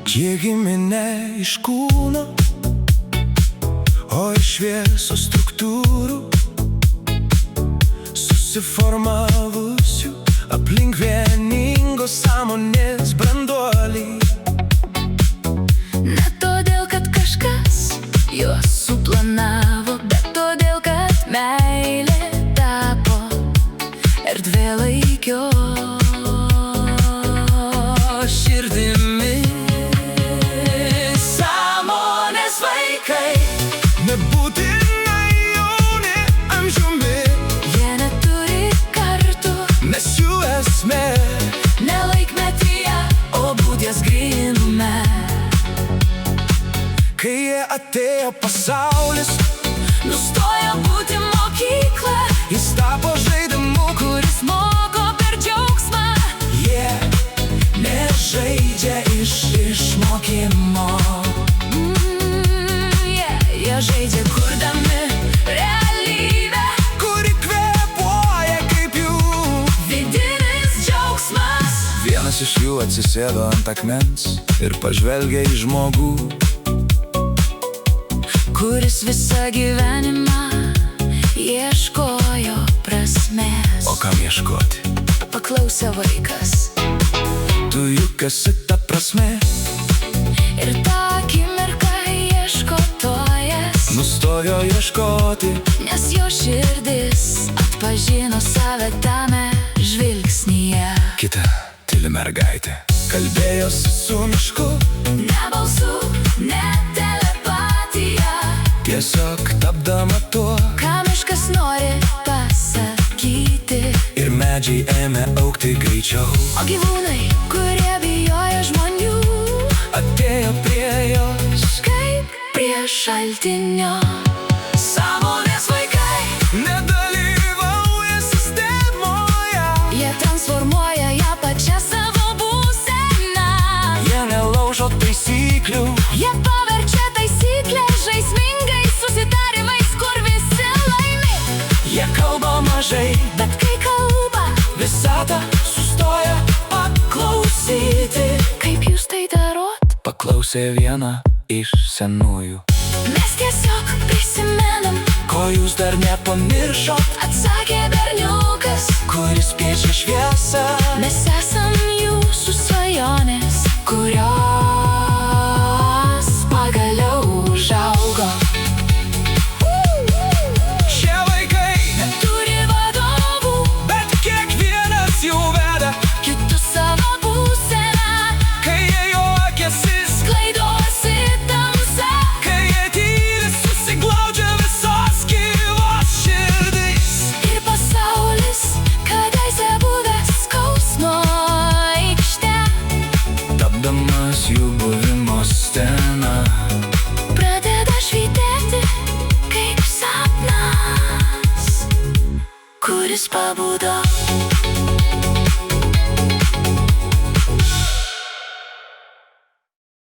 Jie gimė ne iš kūno, o iš šviesos struktūrų, susiformavusių aplink vieningos sąmonės branduolį. Ne todėl, kad kažkas juos suplanavo, bet todėl, kad meilė tapo erdvėlaikio širdimi. Sąmonės vaikai Nebūtinai jauni amžiumi, jie neturi kartų, nes jų esmė ne laikmetyje, o būties grynume. kai jie atėjo pasaulis, Nustojo būti mokykla, jis tapo žaidimu, kuris moko per džiaugsmą. jie nežaidžia iš išmokymo. Jie žaidžia kurdami realybę, Kuri kvėpuoja kaip jų. vidinis džiaugsmas. Vienas iš jų atsisėdo ant akmens ir pažvelgė į žmogų, Kuris visą gyvenimą ieškojo prasmės. o kam ieškoti? Paklausė vaikas Tu juk esi ta prasmė. ir tą akimirką ieškotojas, Nustojo ieškoti, nes jo širdis atpažino save tame žvilgsnyje. kita tyli mergaitė kalbėjosi su mišku, Ne balsų, ne telepatija, tiesiog tapdama tuo, ką miškas nori pasakyti. ir medžiai ėmė augti greičiau. O gyvūnai, kurie bijojo žmonių, Atėjo prie jos, kaip prie šaltinio. Sąmonės vaikai, nedalyvauja sistemoje. jie transformuoja ją pačią savo būseną. Jie nelaužo taisyklių, Jie paverčia taisyklę žaismingais susitarimais, kur visi laimi. jie kalba mažai, Bet kai kalba, visata sustoja paklausyti. kaip jūs tai darot? Paklausė viena iš senųjų. Mes tiesiog prisimenam, Ko jūs dar nepamiršot, atsakė berniukas. kuris piešia šviesą. Mes esam jūsų svajonės, kurios pagaliau užaugo. Šie vaikai, Turi vadovų, bet kiekvienas jų veda, kitus savo būseną, kai jie juokiasi, sklaidosi tamsa. kai jie tyli, susiglaudžia visos gyvos širdys. Ir pasaulis, kadaise buvęs skausmo aikšte, Tapdamas jų buvimo scena, pradeda švytėti kaip sapnas, kuris pabudo.